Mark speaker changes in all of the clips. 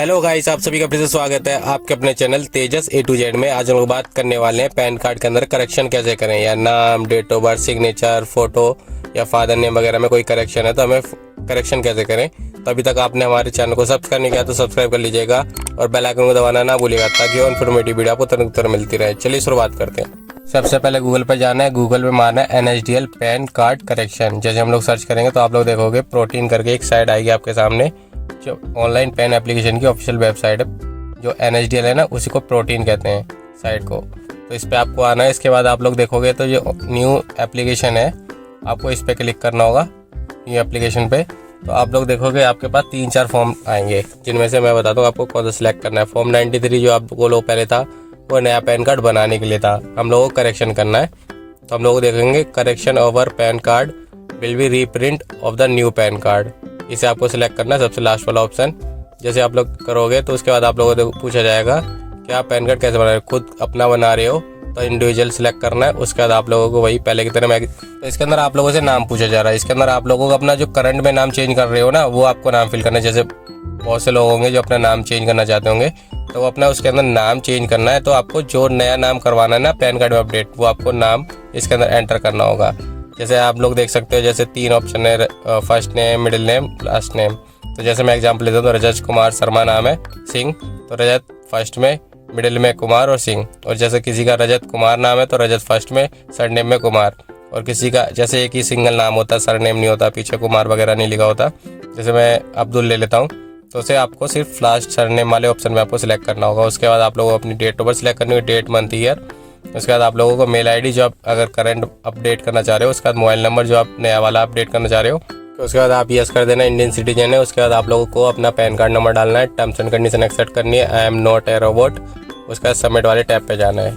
Speaker 1: Hello guys, आप सभी का फिर से स्वागत है आपके अपने channel Tejas A to Z में। आज हम लोग बात करने वाले हैं पैन कार्ड के अंदर करेक्शन कैसे करें, या नाम, date of birth, signature, photo या फादर नेम वगैरह में कोई करेक्शन है तो हमें करेक्शन कैसे करें। तो अभी तक आपने हमारे चैनल को सब्सक्राइब नहीं किया तो सब्सक्राइब कर लीजिएगा और बेल आइकन को दबाना ना भूलिएगा ताकि और इन्फॉर्मेटिव वीडियो आपको तुरंत मिलती रहे। चलिए शुरुआत करते हैं। सबसे पहले गूगल पर जाना है, गूगल पे मारना है NSDL पैन कार्ड करेक्शन। जैसे हम लोग सर्च करेंगे तो आप लोग देखोगे प्रोटीन करके एक साइट आएगी आपके सामने, जो ऑनलाइन पेन एप्लीकेशन की ऑफिशियल वेबसाइट है। जो NSDL है ना, उसी को प्रोटीन कहते हैं साइट को। तो इस पर आपको आना है। इसके बाद आप लोग देखोगे तो जो न्यू एप्लीकेशन है आपको इस पर क्लिक करना होगा, न्यू एप्लीकेशन पे। तो आप लोग देखोगे आपके पास 3-4 फॉर्म आएंगे, जिनमें से मैं बताता हूँ आपको कौन सा सिलेक्ट करना है। फॉर्म 93 जो आपको लोग पहले था वो नया पैन कार्ड बनाने के लिए था, हम लोगों को करेक्शन करना है। तो हम लोग देखेंगे correction over pan card will be reprint of the new pan card. इसे आपको सिलेक्ट करना है, सबसे लास्ट वाला ऑप्शन। जैसे आप लोग करोगे तो उसके बाद आप लोगों को पूछा जाएगा कि आप पैन कार्ड कैसे बना रहे हो, खुद अपना बना रहे हो तो इंडिविजुअल सिलेक्ट करना है। उसके बाद आप लोगों को वही पहले की तरह तो इसके अंदर आप लोगों से नाम पूछा जा रहा है। इसके अंदर आप लोगों को अपना जो करंट में नाम चेंज कर रहे हो ना, वो आपको नाम फिल करना है। जैसे बहुत से लोग होंगे जो अपना नाम चेंज करना चाहते होंगे, तो वो अपना उसके अंदर नाम चेंज करना है। तो आपको जो नया नाम करवाना है ना पैन कार्ड में अपडेट, वो आपको नाम इसके अंदर एंटर करना होगा। जैसे आप लोग देख सकते हो, जैसे 3 ऑप्शन है, first name, middle name, last name. तो जैसे मैं एग्जांपल लेता हूँ तो रजत कुमार शर्मा नाम है, सिंह, तो रजत फर्स्ट में, मिडिल में कुमार और सिंह। और जैसे किसी का रजत कुमार नाम है तो रजत फर्स्ट में, सरनेम में कुमार। और किसी का जैसे एक ही सिंगल नाम होता है, सरनेम नहीं होता, पीछे कुमार वगैरह नहीं लिखा होता, जैसे मैं अब्दुल ले लेता हूँ, तो उसे आपको सिर्फ लास्ट सरनेम वाले ऑप्शन में आपको सिलेक्ट करना होगा। उसके बाद आप लोगों को अपनी डेट ऑफ बर्थ सिलेक्ट करनी होगी, डेट, मंथ, ईयर। उसके बाद आप लोगों को मेल ID जो आप अगर करंट अपडेट करना चाह रहे हो, उसके बाद मोबाइल नंबर जो आप नया वाला अपडेट करना चाह रहे हो, तो उसके बाद आप यस कर देना, इंडियन सिटीजन है। उसके बाद आप लोगों को अपना पैन कार्ड नंबर डालना है, टर्म्स एंड कंडीशन एक्सेप्ट करनी है, I am not a robot. उसके बाद सबमिट वाले टैब पे जाना है।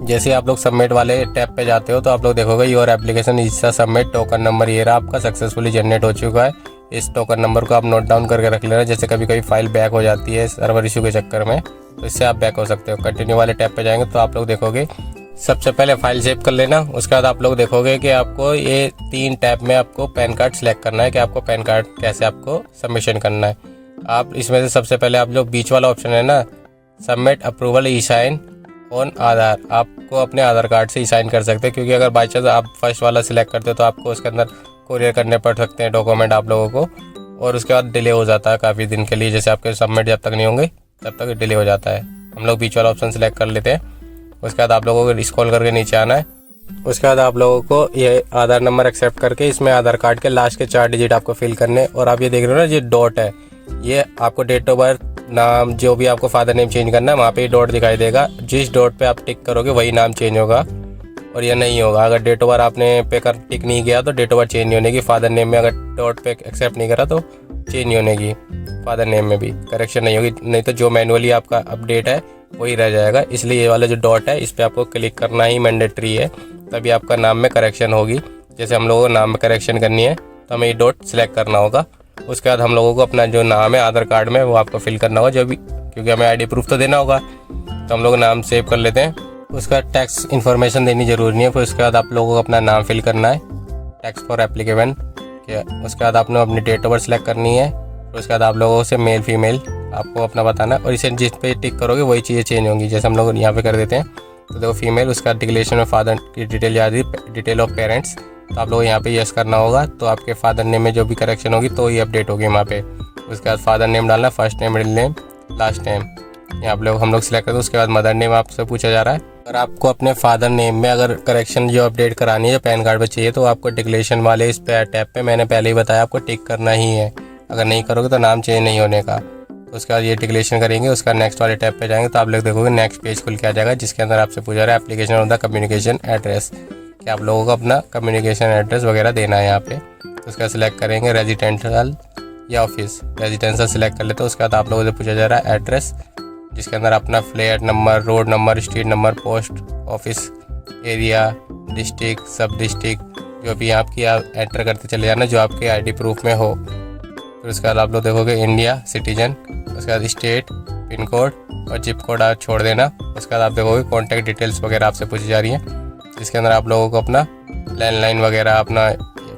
Speaker 1: जैसे आप लोग सबमिट वाले टैब पे जाते हो तो आप लोग देखोगे your application is submit, token number ये रहा आपका, सक्सेसफुली जनरेट हो चुका है। इस टोकन नंबर को आप नोट डाउन करके रख लेना। जैसे कभी कभी फाइल बैक हो जाती है सर्वर इशू के चक्कर में, तो इससे आप बैक हो सकते हो। कंटिन्यू वाले टैब पे जाएंगे तो आप लोग देखोगे सबसे पहले फाइल सेव कर लेना। उसके बाद आप लोग देखोगे कि आपको ये 3 टैब में आपको पैन कार्ड सिलेक्ट करना है कि आपको पैन कार्ड कैसे आपको सबमिशन करना है। आप इसमें से सबसे पहले आप जो बीच वाला ऑप्शन है ना, submit approval e sign on Aadhaar, आपको अपने आधार कार्ड से ई साइन कर सकते हैं। क्योंकि अगर बाई चांस आप फर्स्ट वाला सिलेक्ट करते हो तो आपको उसके अंदर कोरियर करने पड़ सकते हैं डॉक्यूमेंट आप लोगों को, और उसके बाद डिले हो जाता है काफ़ी दिन के लिए। जैसे आपके सबमिट जब तक नहीं होंगे तब तक डिले हो जाता है। हम लोग बीच वाला ऑप्शन सिलेक्ट कर लेते हैं। उसके बाद आप लोगों को स्क्रॉल करके नीचे आना है। उसके बाद आप लोगों को ये आधार नंबर एक्सेप्ट करके इसमें आधार कार्ड के लास्ट के 4 डिजिट आपको फिल करने। और आप ये देख रहे हो ना, ये डॉट है, ये आपको डेट ऑफ बर्थ, नाम, जो भी आपको फादर नेम चेंज करना है वहाँ पे डॉट दिखाई देगा। जिस डॉट पे आप टिक करोगे वही नाम चेंज होगा, और यह नहीं होगा। अगर डेट ऑफ बर्थ आपने पे कर टिक नहीं किया तो डेट ऑफ बर्थ चेंज नहीं होने की। फादर नेम में अगर डॉट पे एक्सेप्ट नहीं करा तो चेंज नहीं होने की, फादर नेम में भी करेक्शन नहीं होगी। नहीं तो जो मैनुअली आपका अपडेट है वही रह जाएगा। इसलिए ये वाला जो डॉट है इस पर आपको क्लिक करना ही मैंडेटरी है, तभी आपका नाम में करेक्शन होगी। जैसे हम लोगों को नाम में करेक्शन करनी है तो हमें ये डॉट सिलेक्ट करना होगा। उसके बाद हम लोगों को अपना जो नाम है आधार कार्ड में वो आपको फिल करना होगा, जो भी, क्योंकि हमें ID प्रूफ तो देना होगा। तो हम लोग नाम सेव कर लेते हैं। उसका टैक्स इन्फॉर्मेशन देनी जरूरी नहीं है। फिर उसके बाद आप लोगों को अपना नाम फिल करना है, टैक्स फॉर एप्लीकेबल। उसके बाद आपने अपनी डेट ऑफ बर्थ सेलेक्ट करनी है। फिर उसके बाद आप लोगों से मेल फीमेल आपको अपना बताना है, और इसे जिस पे टिक करोगे वही चीज़ें चेंज होंगी। जैसे हम लोग यहाँ पे कर देते हैं तो देखो फीमेल, उसका डिक्लेरेशन में फादर की डिटेल याद है, डिटेल ऑफ पेरेंट्स, तो आप लोग यहाँ पे यस करना होगा। तो आपके फादर नेम में जो भी करेक्शन होगी तो ये अपडेट होगी वहाँ पे। उसके बाद फादर नेम डालना, first name, middle name, last name, यहाँ आप लोग हम लोग सिलेक्ट करते हैं। उसके बाद मदर नेम आपसे पूछा जा रहा है। अगर आपको अपने फादर नेम में अगर करेक्शन जो अपडेट करानी है जो पैन कार्ड पे चाहिए, तो आपको डिक्लेरेशन वाले इस पे टैब पे मैंने पहले ही बताया आपको टिक करना ही है। अगर नहीं करोगे तो नाम चेंज नहीं होने का। उसके बाद ये डिक्लेरेशन करेंगे, उसका नेक्स्ट वाले टैब पे जाएंगे तो आप लोग देखोगे नेक्स्ट पेज खुल के आ जाएगा, जिसके अंदर आपसे पूछा रहा है application of the communication address, कि आप लोगों को अपना कम्युनिकेशन एड्रेस वगैरह देना है यहाँ पे। तो उसका सिलेक्ट करेंगे रेजिडेंशियल या ऑफिस, रेजिडेंशियल सिलेक्ट कर लेते हैं। उसके बाद आप लोगों से पूछा जा रहा है एड्रेस, जिसके अंदर अपना flat number, road number, street number, post office area, district, सब डिस्ट्रिक्ट, जो भी आपकी आप एंटर करते चले जाना जो आपके ID प्रूफ में हो। फिर उसके बाद आप लोग देखोगे इंडिया सिटीजन, उसके बाद स्टेट, पिन कोड और जिप कोड आप छोड़ देना। उसके बाद आप देखोगे कॉन्टैक्ट डिटेल्स वगैरह आपसे पूछी जा रही है, जिसके अंदर आप लोगों को अपना लैंडलाइन वगैरह अपना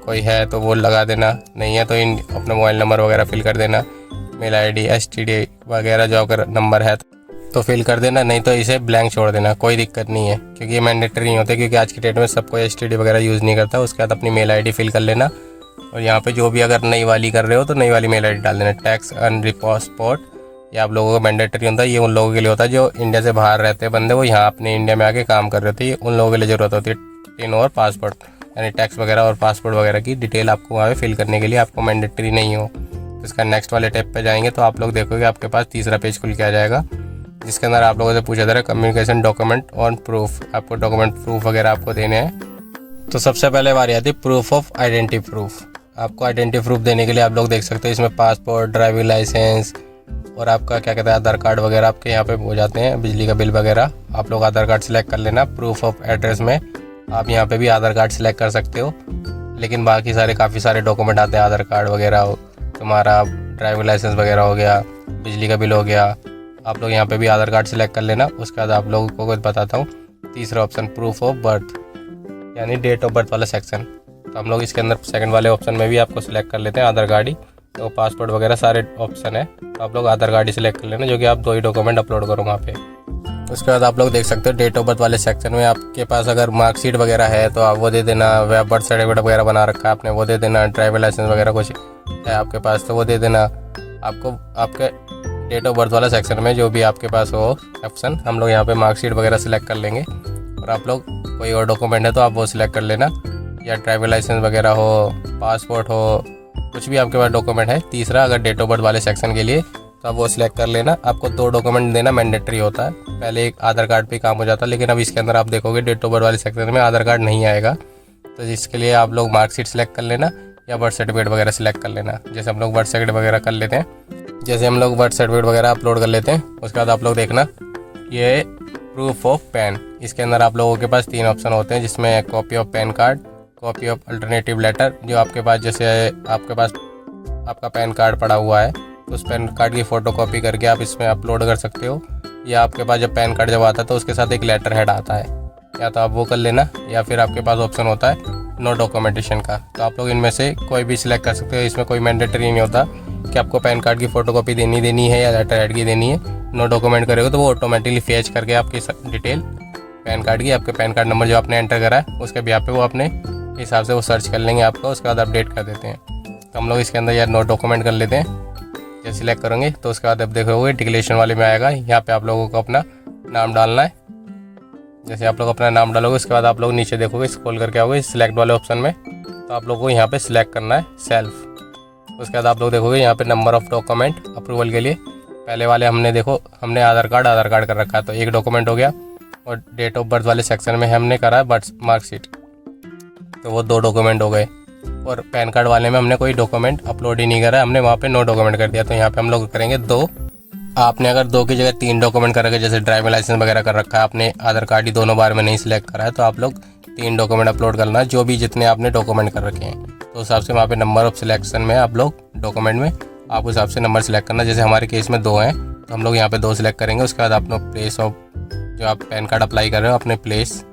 Speaker 1: कोई है तो वो लगा देना, नहीं है तो अपना मोबाइल नंबर वगैरह फिल कर देना। मेल आईडी STD वगैरह जो अगर नंबर है तो फिल कर देना, नहीं तो इसे ब्लैंक छोड़ देना, कोई दिक्कत नहीं है, क्योंकि ये मैंडेटरी नहीं होते, क्योंकि आज की डेट में सब कोई STD वगैरह यूज़ नहीं करता। उसके बाद अपनी मेल आईडी फिल कर लेना, और यहाँ पे जो भी अगर नई वाली कर रहे हो तो नई वाली मेल आईडी डाल देना। टैक्स अन पासपोर्ट, ये आप लोगों का मैंडेटरी होता है, ये उन लोगों के लिए होता है जो इंडिया से बाहर रहते हैं बंदे, वो यहाँ अपने इंडिया में आके काम कर रहे होते हैं, उन लोगों के लिए ज़रूरत होती है टिन और पासपोर्ट, यानी टैक्स वगैरह और पासपोर्ट वगैरह की डिटेल आपको वहाँ पे फिल करने के लिए आपको मैंडेटरी नहीं हो। तो इसका नेक्स्ट वाले टैब पे जाएंगे तो आप लोग देखोगे आपके पास तीसरा पेज खुल के आ जाएगा, जिसके अंदर आप लोगों से पूछा जा रहा है कम्युनिकेशन डॉक्यूमेंट ऑन प्रूफ, आपको डॉक्यूमेंट प्रूफ वगैरह आपको देने हैं। तो सबसे पहले बारी आती है प्रूफ ऑफ आइडेंटिटी प्रूफ। आपको आइडेंटिटी प्रूफ देने के लिए आप लोग देख सकते हैं इसमें पासपोर्ट, ड्राइविंग लाइसेंस और आपका क्या कहते हैं आधार कार्ड वगैरह आपके यहाँ पे हो जाते हैं, बिजली का बिल वगैरह। आप लोग आधार कार्ड सेलेक्ट कर लेना। प्रूफ ऑफ एड्रेस में आप यहाँ पे भी आधार कार्ड सेलेक्ट कर सकते हो, लेकिन बाकी सारे काफ़ी सारे डॉक्यूमेंट आते हैं, आधार कार्ड वगैरह, तुम्हारा ड्राइविंग लाइसेंस वगैरह हो गया, बिजली का बिल हो गया, आप लोग यहाँ पे भी आधार कार्ड सेलेक्ट कर लेना। उसके बाद आप लोगों को कुछ बताता हूँ, तीसरा ऑप्शन प्रूफ ऑफ बर्थ, यानी डेट ऑफ बर्थ वाला सेक्शन। तो हम लोग इसके अंदर सेकंड वाले ऑप्शन में भी आपको सिलेक्ट कर लेते हैं आधार कार्ड ही, तो पासपोर्ट वगैरह सारे ऑप्शन है, तो आप लोग आधार कार्ड ही सिलेक्ट कर लेना, जो कि आप 2 ही डॉक्यूमेंट अपलोड करो वहाँ पे। उसके बाद आप लोग देख सकते हो डेट ऑफ बर्थ वाले सेक्शन में आपके पास अगर मार्कशीट वगैरह है तो आप वो दे देना, वे बर्थ सर्टिफिकेट वगैरह बना रखा है आपने वो दे देना, ड्राइविंग लाइसेंस वगैरह कुछ है आपके पास तो वो दे देना। आपको आपके डेट ऑफ बर्थ वाला सेक्शन में जो भी आपके पास हो ऑप्शन, हम लोग यहाँ पे मार्कशीट वगैरह सिलेक्ट कर लेंगे, और आप लोग कोई और डॉक्यूमेंट है तो आप वो सिलेक्ट कर लेना, या ड्राइविंग लाइसेंस वगैरह हो, पासपोर्ट हो, कुछ भी आपके पास डॉक्यूमेंट है। तीसरा अगर डेट ऑफ बर्थ वाले सेक्शन के लिए तो आप वो सिलेक्ट कर लेना। आपको 2 डॉक्यूमेंट देना मैंडेटरी होता है, पहले एक आधार कार्ड पे काम हो जाता है, लेकिन अब इसके अंदर आप देखोगे डेट ऑफ बर्थ वाले सेक्शन में आधार कार्ड नहीं आएगा, तो इसके लिए आप लोग मार्कशीट सेलेक्ट कर लेना या बर्थ सर्टिफिकेट वगैरह सेलेक्ट कर लेना। जैसे हम लोग बर्थ सर्टिफिकेट वगैरह कर लेते हैं, जैसे हम लोग बर्थ सर्टिफिकेट वगैरह अपलोड कर लेते हैं, उसके बाद आप लोग देखना ये प्रूफ ऑफ पैन, इसके अंदर आप लोगों के पास 3 ऑप्शन होते हैं, जिसमें copy of PAN card, copy of alternative letter, जो आपके पास जैसे आपके पास आपका पैन कार्ड पड़ा हुआ है तो उस पैन कार्ड की फ़ोटो कॉपी करके आप इसमें अपलोड कर सकते हो, या आपके पास जब पैन कार्ड जब आता है तो उसके साथ एक लेटर हेड आता है, या तो आप वो कर लेना, या फिर आपके पास ऑप्शन होता है नो डॉक्यूमेंटेशन का, तो आप लोग इनमें से कोई भी सिलेक्ट कर सकते हो। इसमें कोई मैंडेटरी नहीं होता कि आपको पैन कार्ड की फ़ोटो कॉपी देनी है या लेटर हेड की देनी है। नो डॉक्यूमेंट करेगा तो वो ऑटोमेटिकली फेच करके आपकी डिटेल पैन कार्ड की, आपके पैन कार्ड नंबर जो आपने एंटर करा है उसके भी पे वो अपने हिसाब से वो सर्च कर लेंगे आपको, उसके बाद अपडेट कर देते हैं। तो हम लोग इसके अंदर यार नो डॉक्यूमेंट कर लेते हैं, जैसे सिलेक्ट करेंगे तो उसके बाद आप देखोगे डिक्लेरेशन वाले में आएगा, यहाँ पे आप लोगों को अपना नाम डालना है। जैसे आप लोग अपना नाम डालोगे उसके बाद आप लोग नीचे देखोगे स्क्रॉल करके आओगे सिलेक्ट वाले ऑप्शन में, तो आप लोगों को यहाँ पे सिलेक्ट करना है सेल्फ। उसके बाद आप लोग देखोगे यहाँ पे नंबर ऑफ डॉक्यूमेंट अप्रूवल के लिए, पहले वाले हमने आधार कार्ड कर रखा है तो 1 डॉक्यूमेंट हो गया, और डेट ऑफ बर्थ वाले सेक्शन में हमने करा है बर्थ मार्कशीट तो वो 2 डॉक्यूमेंट हो गए, और पैन कार्ड वाले में हमने कोई डॉक्यूमेंट अपलोड ही नहीं करा, हमने वहाँ पे नो डॉक्यूमेंट कर दिया, तो यहाँ पे हम लोग करेंगे 2। आपने अगर 2 की जगह 3 डॉक्यूमेंट कर रखे, जैसे ड्राइविंग लाइसेंस वगैरह कर रखा है, आपने आधार कार्ड ही दोनों बार में नहीं सिलेक्ट करा है, तो आप लोग 3 डॉक्यूमेंट अपलोड करना, जो भी जितने आपने डॉक्यूमेंट कर रखे हैं, तो उस हिसाब से वहाँ पे नंबर ऑफ सिलेक्शन में आप लोग डॉक्यूमेंट में आप उस हिसाब से नंबर सेलेक्ट करना। जैसे हमारे केस में 2 हैं तो हम लोग यहाँ पे 2 सिलेक्ट करेंगे। उसके बाद अपना प्लेस ऑफ जो आप पैन कार्ड अप्लाई कर रहे हो अपने प्लेस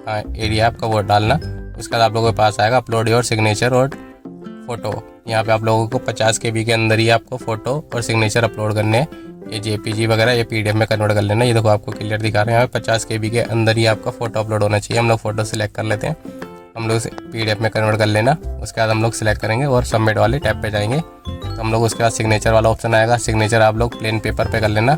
Speaker 1: एरिया आपका वो डालना। उसके बाद आप लोगों के पास आएगा अपलोड योर सिग्नेचर और फ़ोटो, यहाँ पे आप लोगों को 50 KB के अंदर ही आपको फ़ोटो और सिग्नेचर अपलोड करने हैं। ये JPG वगैरह ये PDF में कन्वर्ट कर लेना। ये देखो आपको क्लियर दिखा रहे हैं, यहाँ पे 50 KB के अंदर ही आपका फ़ोटो अपलोड होना चाहिए। हम लोग फ़ोटो सिलेक्ट कर लेते हैं, हम लोग PDF में कन्वर्ट कर लेना। उसके बाद हम लोग सिलेक्ट करेंगे और सबमिट वाले टैब पे जाएंगे, तो हम लोग उसके बाद सिग्नेचर वाला ऑप्शन आएगा। सिग्नेचर आप लोग प्लेन पेपर पे कर लेना,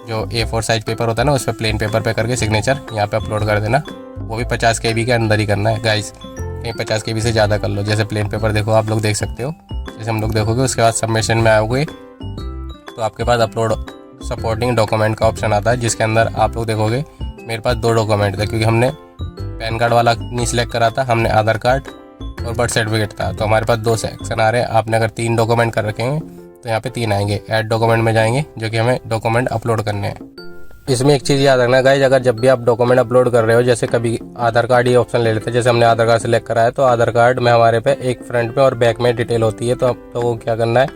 Speaker 1: जो A4 साइज पेपर होता है ना उस पर प्लेन पेपर पे करके सिग्नेचर यहाँ पे अपलोड कर देना। वो भी 50 KB के अंदर ही करना है गाइस, कहीं 50 KB से ज़्यादा कर लो। जैसे प्लेन पेपर देखो आप लोग देख सकते हो, जैसे हम लोग देखोगे। उसके बाद सबमिशन में आओगे तो आपके पास अपलोड सपोर्टिंग डॉक्यूमेंट का ऑप्शन आता है, जिसके अंदर आप लोग देखोगे मेरे पास 2 डॉक्यूमेंट थे, क्योंकि हमने पैन कार्ड वाला नहीं सिलेक्ट करा था, हमने आधार कार्ड और बर्थ सर्टिफिकेट था, तो हमारे पास 2 सेक्शन आ रहे हैं। आपने अगर 3 डॉक्यूमेंट कर रखे हैं तो यहाँ पे 3 आएंगे। ऐड डॉक्यूमेंट में जाएंगे, जो कि हमें डॉक्यूमेंट अपलोड करने हैं। इसमें एक चीज़ याद रखना गाइज, अगर जब भी आप डॉक्यूमेंट अपलोड कर रहे हो, जैसे कभी आधार कार्ड ये ऑप्शन ले लेते हैं, जैसे हमने आधार कार्ड सेलेक्ट करा है तो आधार कार्ड में हमारे पे एक फ्रंट में और बैक में डिटेल होती है, तो आप लोगों को क्या करना है,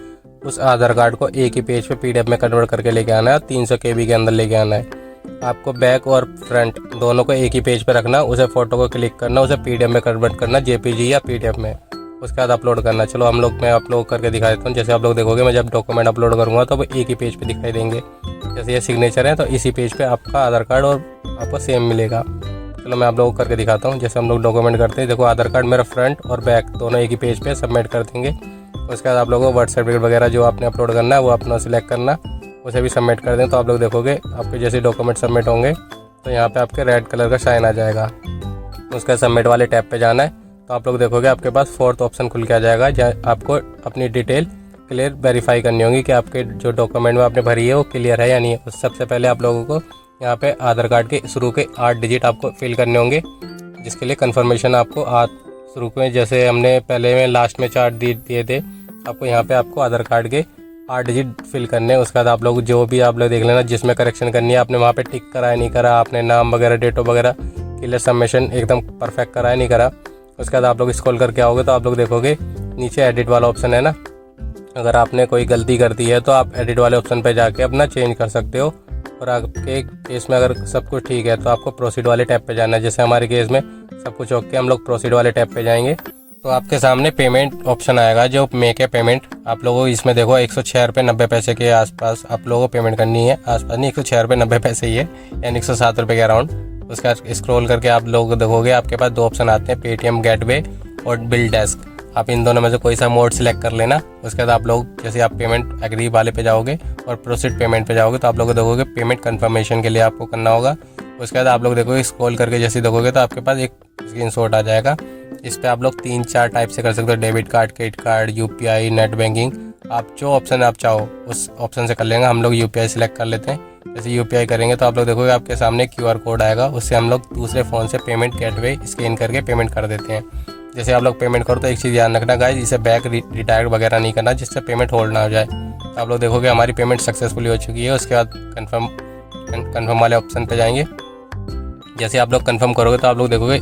Speaker 1: उस आधार कार्ड को एक ही पेज पे PDF में कन्वर्ट करके लेके आना है, 300 KB के अंदर लेके आना है। आपको बैक और फ्रंट दोनों को एक ही पेज पे रखना, उसे फ़ोटो को क्लिक करना, उसे PDF में कन्वर्ट करना, JPG या PDF में। उसके बाद अपलोड करना। चलो मैं अपलोड करके दिखा देता हूँ। जैसे आप लोग देखोगे मैं जब डॉक्यूमेंट अपलोड करूँगा तो वो एक ही पेज पे दिखाई देंगे। जैसे ये सिग्नेचर है तो इसी पेज पे आपका आधार कार्ड और आपको सेम मिलेगा। चलो मैं आप लोगों को करके दिखाता हूँ। जैसे हम लोग डॉक्यूमेंट करते हैं, देखो आधार कार्ड मेरा फ्रंट और बैक दोनों एक ही पेज पे सबमिट कर देंगे। उसके बाद आप लोगों को बर्थ सर्टिफिकेट वगैरह जो आपने अपलोड करना है वो अपना सिलेक्ट करना, उसे भी सबमिट कर दें। तो आप लोग देखोगे आपके जैसे डॉक्यूमेंट सबमिट होंगे तो यहाँ पे आपके रेड कलर का साइन आ जाएगा। उसका सबमिट वाले टैब पे जाना है तो आप लोग देखोगे आपके पास 4th ऑप्शन खुल के आ जाएगा, जहाँ आपको अपनी डिटेल क्लियर वेरीफाई करनी होगी कि आपके जो डॉक्यूमेंट में आपने भरी है वो क्लियर है या नहीं है। सबसे पहले आप लोगों को यहाँ पे आधार कार्ड के शुरू के 8 डिजिट आपको फिल करने होंगे, जिसके लिए कंफर्मेशन आपको शुरू में जैसे हमने पहले में लास्ट में 4 दिए थे, आपको यहाँ पे आपको आधार कार्ड के 8 डिजिट फिल करने हैं। उसके बाद आप लोग जो भी आप लोग देख लेना जिसमें करेक्शन करनी है, आपने वहाँ पे टिक करा है नहीं करा, आपने नाम वगैरह डेट ऑफ वगैरह क्लियर सबमिशन एकदम परफेक्ट करा है नहीं करा। उसके बाद आप लोग स्क्रॉल करके आओगे तो आप लोग देखोगे नीचे एडिट वाला ऑप्शन है ना, अगर आपने कोई गलती कर दी है तो आप एडिट वाले ऑप्शन पर जाके अपना चेंज कर सकते हो। और आपके केस में अगर सब कुछ ठीक है तो आपको प्रोसीड वाले टैब पे जाना है। जैसे हमारे केस में सब कुछ ओके, हम लोग प्रोसीड वाले टैब पे जाएंगे तो आपके सामने पेमेंट ऑप्शन आएगा जो मेक है पेमेंट। आप लोगों को इसमें देखो 106 रुपये 90 पैसे के आसपास आप लोगों को पेमेंट करनी है। आसपास नहीं, 106 रुपये 90 पैसे ही है, यानी 107 रुपये के अराउंड। उसके बाद स्क्रॉल करके आप लोग देखोगे आपके पास 2 ऑप्शन आते हैं, पेटीएम गेटवे और बिल डेस्क। आप इन दोनों में से कोई सा मोड सिलेक्ट कर लेना। उसके बाद आप लोग जैसे आप पेमेंट एग्री वाले पे जाओगे और प्रोसीड पेमेंट पे जाओगे तो आप लोग देखोगे पेमेंट कंफर्मेशन के लिए आपको करना होगा। उसके बाद आप लोग देखोगे स्क्रॉल करके जैसे देखोगे तो आपके पास एक स्क्रीनशॉट आ जाएगा। इस पर आप लोग 3-4 टाइप से कर सकते हो, debit card, credit card, UPI, net banking. आप जो ऑप्शन आप चाहो उस ऑप्शन से कर लेंगे। हम लोग यूपीआई सिलेक्ट कर लेते हैं। जैसे यूपीआई करेंगे तो आप लोग देखोगे आपके सामने QR कोड आएगा, उससे हम लोग दूसरे फ़ोन से पेमेंट गेटवे स्कैन करके पेमेंट कर देते हैं। जैसे आप लोग पेमेंट करो तो एक चीज़ ध्यान रखना गाइस, इसे बैक रिटायर वगैरह नहीं करना जिससे पेमेंट होल्ड ना हो जाए। तो आप लोग देखोगे हमारी पेमेंट सक्सेसफुली हो चुकी है। उसके बाद कन्फर्म वाले ऑप्शन पे जाएंगे। जैसे आप लोग कन्फर्म करोगे तो आप लोग देखोगे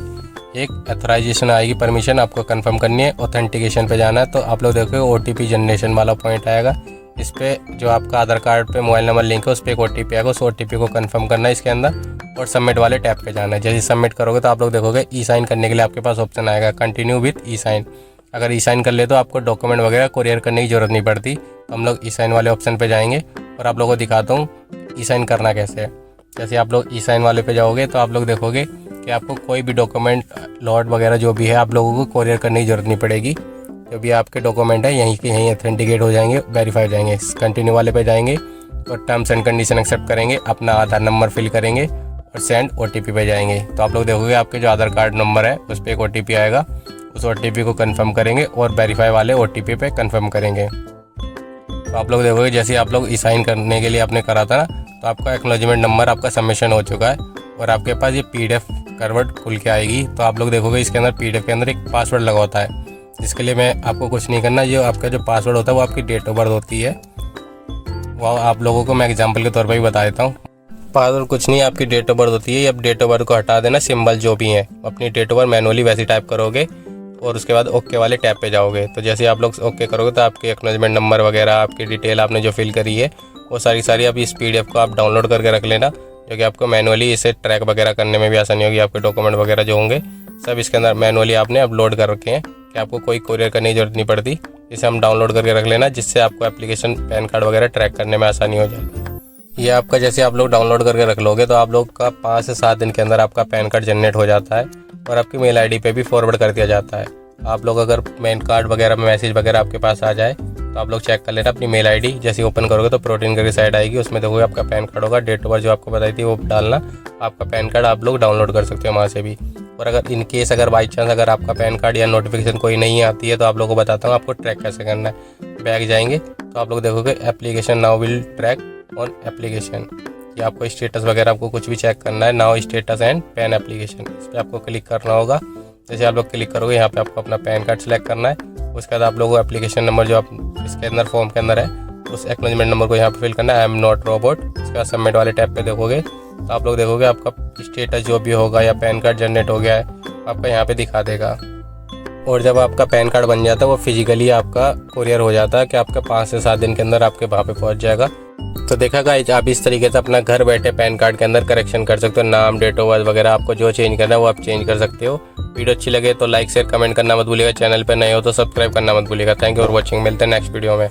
Speaker 1: एक ऑथराइजेशन आएगी, परमिशन आपको कंफर्म करनी है। ऑथेंटिकेशन पे जाना है तो आप लोग देखोगे OTP जनरेशन वाला पॉइंट आएगा। इस पर जो आपका आधार कार्ड पे मोबाइल नंबर लिंक है उस पर एक OTP आएगा, उस OTP को कंफर्म करना है इसके अंदर और सबमिट वाले टैब पे जाना है। जैसे सबमिट करोगे तो आप लोग देखोगे ई-साइन करने के लिए आपके पास ऑप्शन आएगा, कंटिन्यू विथ ई-साइन। अगर ई-साइन कर ले तो आपको डॉक्यूमेंट वगैरह कोरियर करने की ज़रूरत नहीं पड़ती। हम लोग ई-साइन वाले ऑप्शन पे जाएंगे और आप लोगों को दिखाता हूँ ई-साइन करना कैसे है। जैसे आप लोग ई-साइन वाले पे जाओगे तो आप लोग देखोगे कि आपको कोई भी डॉक्यूमेंट लॉट वगैरह जो भी है आप लोगों को कोरियर करने की ज़रूरत नहीं पड़ेगी। जो भी आपके डॉक्यूमेंट है यहीं के यहीं ऑथेंटिकेट हो जाएंगे, वेरीफाई हो जाएंगे। कंटिन्यू वाले पे जाएंगे और टर्म्स एंड कंडीशन एक्सेप्ट करेंगे, अपना आधार नंबर फिल करेंगे और सेंड OTP पे जाएंगे। तो आप लोग देखोगे आपके जो आधार कार्ड नंबर है उस पर एक OTP आएगा, उस OTP को कंफर्म करेंगे और वेरीफाई वाले OTP पे कंफर्म करेंगे। तो आप लोग देखोगे जैसे आप लोग ई-साइन करने के लिए आपने करा था ना, तो आपका एक्नॉलेजमेंट नंबर आपका सबमिशन हो चुका है और आपके पास ये PDF कन्वर्ट खुल के आएगी। तो आप लोग देखोगे इसके अंदर PDF के अंदर एक पासवर्ड लगा होता है, जिसके लिए मैं आपको कुछ नहीं करना। जो आपका जो पासवर्ड होता है वो आपकी डेट ऑफ बर्थ होती है। वो आप लोगों को मैं एग्जांपल के तौर पर ही बता देता हूँ। पासवर्ड कुछ नहीं, आपकी डेट ऑफ बर्थ होती है। अब डेट ऑफ बर्थ को हटा देना, सिंबल जो भी हैं अपनी डेट ऑफ बर्थ मैनुअली वैसे टाइप करोगे और उसके बाद ओके वाले टैब पे जाओगे। तो जैसे आप लोग ओके करोगे तो आपके एक्नॉलेजमेंट नंबर वगैरह आपकी डिटेल आपने जो फिल करी है वो सारी अब इस PDF को आप डाउनलोड करके रख लेना, जो कि आपको मैनुअली इसे ट्रैक वगैरह करने में भी आसानी होगी। आपके डॉक्यूमेंट वगैरह जो होंगे सब इसके अंदर मैनुअली आपने अपलोड कर रखे हैं कि आपको कोई कोरियर करने की जरूरत नहीं पड़ती। इसे हम डाउनलोड करके रख लेना, जिससे आपको एप्लीकेशन पैन कार्ड वगैरह ट्रैक करने में आसानी हो जाएगी। ये आपका जैसे आप लोग डाउनलोड करके रख लोगे तो आप लोग का 5 से 7 दिन के अंदर आपका पैन कार्ड जनरेट हो जाता है और आपकी मेल ID पे भी फॉरवर्ड कर दिया जाता है। आप लोग अगर पैन कार्ड वगैरह में मैसेज वगैरह आपके पास आ जाए तो आप लोग चेक कर लेना अपनी मेल ID। जैसे ओपन करोगे तो प्रोटीन करके साइड आएगी, उसमें देखोगे आपका पैन कार्ड होगा, डेट ऑफ बर्थ जो आपको बताई थी वो डालना। आपका पैन कार्ड आप लोग डाउनलोड कर सकते हो वहाँ से भी। और अगर इन केस अगर बाई चांस अगर आपका पैन कार्ड या नोटिफिकेशन कोई नहीं आती है तो आप लोगों को बताता हूँ आपको ट्रैक कैसे करना है। बैक जाएंगे तो आप लोग देखोगे application now will track on application, या आपको स्टेटस वगैरह आपको कुछ भी चेक करना है, now status and pan application, इस पर आपको क्लिक करना होगा। जैसे आप लोग क्लिक करोगे यहाँ पे आपको अपना पैन कार्ड सेलेक्ट करना है। उसके बाद आप लोगों को एप्लीकेशन नंबर जो आप इसके अंदर फॉर्म के अंदर है उस एक्नॉलेजमेंट नंबर को यहाँ पे फिल करना है, आई एम नॉट रोबोट। उसके बाद सबमिट वाले टैब पे देखोगे तो आप लोग देखोगे आपका स्टेटस जो भी होगा या पैन कार्ड जनरेट हो गया है आपका यहाँ पे दिखा देगा। और जब आपका पैन कार्ड बन जाता है वो फिजिकली आपका कोरियर हो जाता है कि आपका 5 से 7 दिन के अंदर आपके वहाँ पे पहुँच जाएगा। तो देखा गाइस, आप इस तरीके से अपना घर बैठे पैन कार्ड के अंदर करेक्शन कर सकते हो। नाम, डेट ऑफ बर्थ वगैरह आपको जो चेंज करना है वो आप चेंज कर सकते हो। वीडियो अच्छी लगे तो लाइक शेयर कमेंट करना मत भूलिएगा। चैनल पर नए हो तो सब्सक्राइब करना मत भूलिएगा। Thank you for watching. मिलते हैं नेक्स्ट वीडियो में।